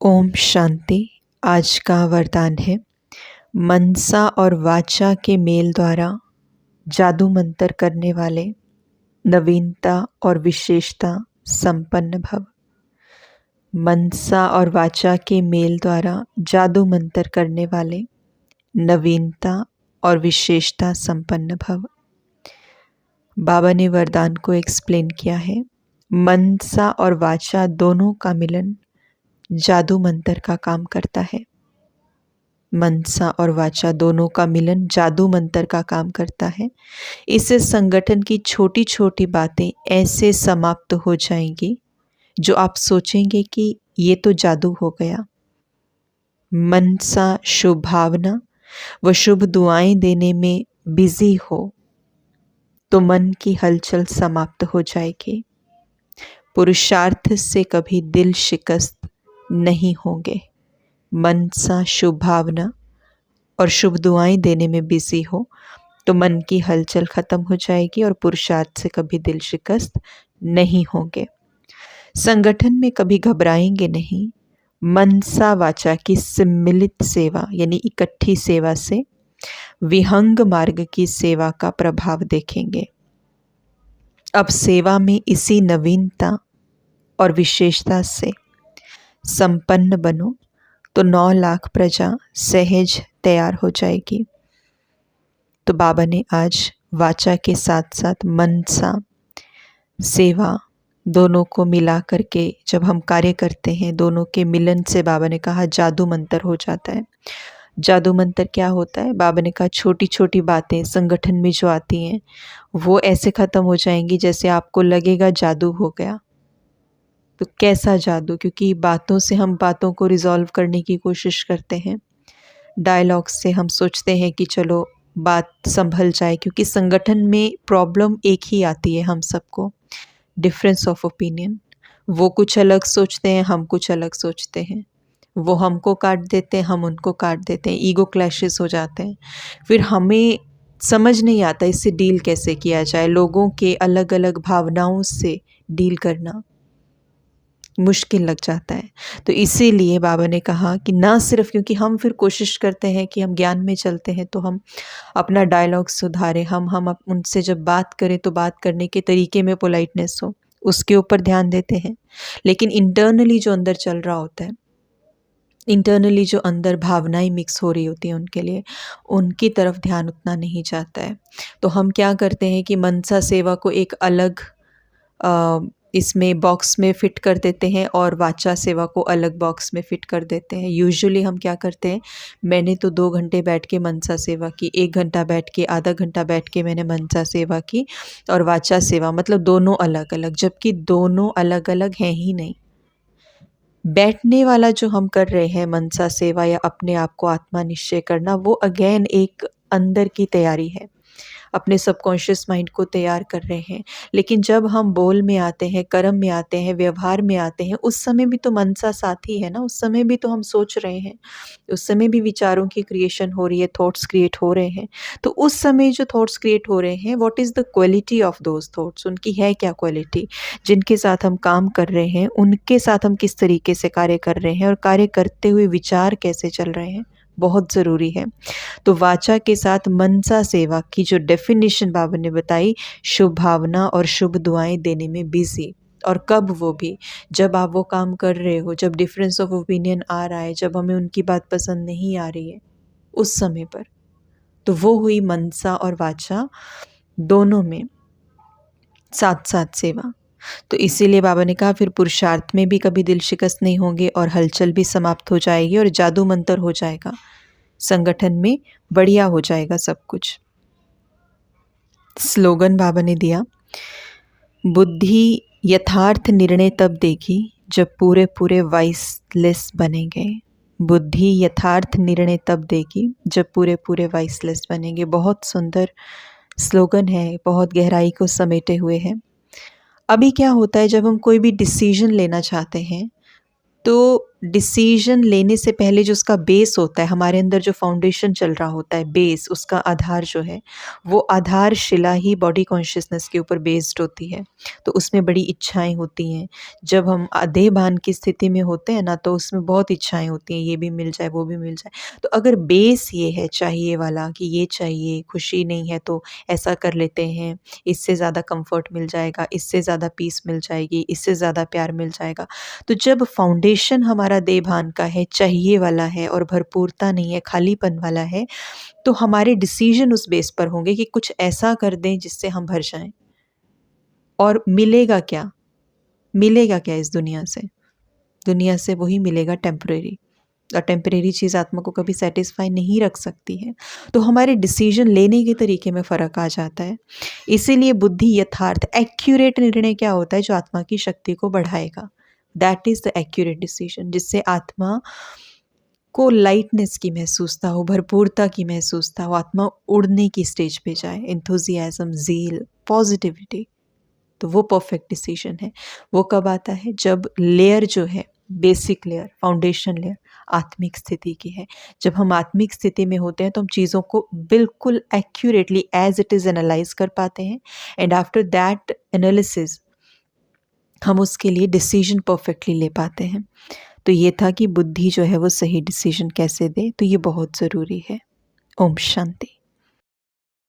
ओम शांति। आज का वरदान है, मनसा और वाचा के मेल द्वारा जादू मंतर करने वाले नवीनता और विशेषता संपन्न भव। मनसा और वाचा के मेल द्वारा जादू मंतर करने वाले नवीनता और विशेषता संपन्न भव। बाबा ने वरदान को एक्सप्लेन किया है। मनसा और वाचा दोनों का मिलन जादू मंतर का काम करता है। मनसा और वाचा दोनों का मिलन जादू मंतर का काम करता है। इससे संगठन की छोटी छोटी बातें ऐसे समाप्त हो जाएंगी जो आप सोचेंगे कि ये तो जादू हो गया। मनसा शुभ भावना व शुभ दुआएं देने में बिजी हो तो मन की हलचल समाप्त हो जाएगी। पुरुषार्थ से कभी दिल शिकस्त नहीं होंगे। मनसा शुभ भावना और शुभ दुआएं देने में बिजी हो तो मन की हलचल खत्म हो जाएगी और पुरुषार्थ से कभी दिल शिकस्त नहीं होंगे। संगठन में कभी घबराएंगे नहीं। मनसा वाचा की सम्मिलित सेवा यानी इकट्ठी सेवा से विहंग मार्ग की सेवा का प्रभाव देखेंगे। अब सेवा में इसी नवीनता और विशेषता से संपन्न बनो तो 9 लाख प्रजा सहज तैयार हो जाएगी। तो बाबा ने आज वाचा के साथ साथ मनसा सेवा दोनों को मिला करके जब हम कार्य करते हैं, दोनों के मिलन से बाबा ने कहा जादू मंतर हो जाता है। जादू मंतर क्या होता है? बाबा ने कहा छोटी छोटी बातें संगठन में जो आती हैं वो ऐसे ख़त्म हो जाएंगी जैसे आपको लगेगा जादू हो गया। तो कैसा जादू? क्योंकि बातों से हम बातों को रिजॉल्व करने की कोशिश करते हैं। डायलॉग से हम सोचते हैं कि चलो बात संभल जाए, क्योंकि संगठन में प्रॉब्लम एक ही आती है हम सबको, डिफरेंस ऑफ ओपिनियन। वो कुछ अलग सोचते हैं, हम कुछ अलग सोचते हैं। वो हमको काट देते हैं, हम उनको काट देते हैं। ईगो क्लैशेस हो जाते हैं। फिर हमें समझ नहीं आता इससे डील कैसे किया जाए। लोगों के अलग अलग भावनाओं से डील करना मुश्किल लग जाता है। तो इसीलिए बाबा ने कहा कि ना सिर्फ, क्योंकि हम फिर कोशिश करते हैं कि हम ज्ञान में चलते हैं तो हम अपना डायलॉग सुधारें, हम उनसे जब बात करें तो बात करने के तरीके में पोलाइटनेस हो, उसके ऊपर ध्यान देते हैं। लेकिन इंटरनली जो अंदर चल रहा होता है, इंटरनली जो अंदर भावनाएं मिक्स हो रही होती हैं उनके लिए, उनकी तरफ ध्यान उतना नहीं जाता है। तो हम क्या करते हैं कि मनसा सेवा को एक अलग इसमें बॉक्स में फ़िट कर देते हैं और वाचा सेवा को अलग बॉक्स में फ़िट कर देते हैं। यूजुअली हम क्या करते हैं, मैंने तो 2 घंटे बैठ के मनसा सेवा की, 1 घंटा बैठ के, आधा घंटा बैठ के मैंने मनसा सेवा की और वाचा सेवा, मतलब दोनों अलग अलग, जबकि दोनों अलग अलग हैं ही नहीं। बैठने वाला जो हम कर रहे हैं मनसा सेवा या अपने आप को आत्मा निश्चय करना, वो अगेन एक अंदर की तैयारी है, अपने सबकॉन्शियस माइंड को तैयार कर रहे हैं। लेकिन जब हम बोल में आते हैं, कर्म में आते हैं, व्यवहार में आते हैं, उस समय भी तो मनसा साथी है ना। उस समय भी तो हम सोच रहे हैं, उस समय भी विचारों की क्रिएशन हो रही है, थॉट्स क्रिएट हो रहे हैं। तो उस समय जो थॉट्स क्रिएट हो रहे हैं, what is the quality of those thoughts? उनकी है क्या क्वालिटी? जिनके साथ हम काम कर रहे हैं उनके साथ हम किस तरीके से कार्य कर रहे हैं और कार्य करते हुए विचार कैसे चल रहे हैं, बहुत ज़रूरी है। तो वाचा के साथ मनसा सेवा की जो डेफिनेशन बाबा ने बताई, शुभ भावना और शुभ दुआएं देने में बिजी। और कब? वो भी जब आप वो काम कर रहे हो, जब डिफरेंस ऑफ ओपिनियन आ रहा है, जब हमें उनकी बात पसंद नहीं आ रही है, उस समय पर। तो वो हुई मनसा और वाचा दोनों में साथ साथ सेवा। तो इसीलिए बाबा ने कहा फिर पुरुषार्थ में भी कभी दिल शिकस्त नहीं होंगे और हलचल भी समाप्त हो जाएगी और जादू मंतर हो जाएगा। संगठन में बढ़िया हो जाएगा सब कुछ। स्लोगन बाबा ने दिया, बुद्धि यथार्थ निर्णय तब देगी जब पूरे पूरे वाइसलेस बनेंगे। बुद्धि यथार्थ निर्णय तब देगी जब पूरे पूरे वाइसलेस बनेंगे। बहुत सुंदर स्लोगन है, बहुत गहराई को समेटे हुए है। अभी क्या होता है, जब हम कोई भी डिसीजन लेना चाहते हैं तो डिसीजन लेने से पहले जो उसका बेस होता है, हमारे अंदर जो फाउंडेशन चल रहा होता है, बेस, उसका आधार जो है, वो आधारशिला ही बॉडी कॉन्शियसनेस के ऊपर बेस्ड होती है। तो उसमें बड़ी इच्छाएं होती हैं। जब हम देह भान की स्थिति में होते हैं ना, तो उसमें बहुत इच्छाएं होती हैं, ये भी मिल जाए, वो भी मिल जाए। तो अगर बेस ये है चाहिए वाला कि ये चाहिए, खुशी नहीं है तो ऐसा कर लेते हैं, इससे ज़्यादा कंफर्ट मिल जाएगा, इससे ज़्यादा पीस मिल जाएगी, इससे ज़्यादा प्यार मिल जाएगा। तो जब फाउंडेशन हमारा देभान का है, चाहिए वाला है और भरपूरता नहीं है, खालीपन वाला है, तो हमारे डिसीजन उस बेस पर होंगे कि कुछ ऐसा कर दें जिससे हम भर जाएं। और मिलेगा क्या? मिलेगा क्या इस दुनिया से? दुनिया से वही मिलेगा टेम्परेरी, और टेम्परेरी चीज़ आत्मा को कभी सेटिस्फाई नहीं रख सकती है। तो हमारे डिसीजन लेने के तरीके में फ़र्क आ जाता है। इसीलिए बुद्धि यथार्थ एक्यूरेट निर्णय क्या होता है? जो आत्मा की शक्ति को बढ़ाएगा। That is the accurate decision, जिससे आत्मा को लाइटनेस की महसूसता हो, भरपूरता की महसूसता हो, आत्मा उड़ने की स्टेज पे जाए, एंथुजियाज्म, ज़ील, पॉजिटिविटी। तो वो परफेक्ट डिसीजन है। वो कब आता है? जब लेयर जो है, बेसिक लेयर, फाउंडेशन लेयर आत्मिक स्थिति की है। जब हम आत्मिक स्थिति में होते हैं तो हम चीज़ों को बिल्कुल accurately as it is analyse कर पाते हैं, एंड आफ्टर दैट एनालिसिस हम उसके लिए डिसीजन परफेक्टली ले पाते हैं। तो ये था कि बुद्धि जो है वो सही डिसीजन कैसे दे, तो ये बहुत ज़रूरी है। ओम शांति।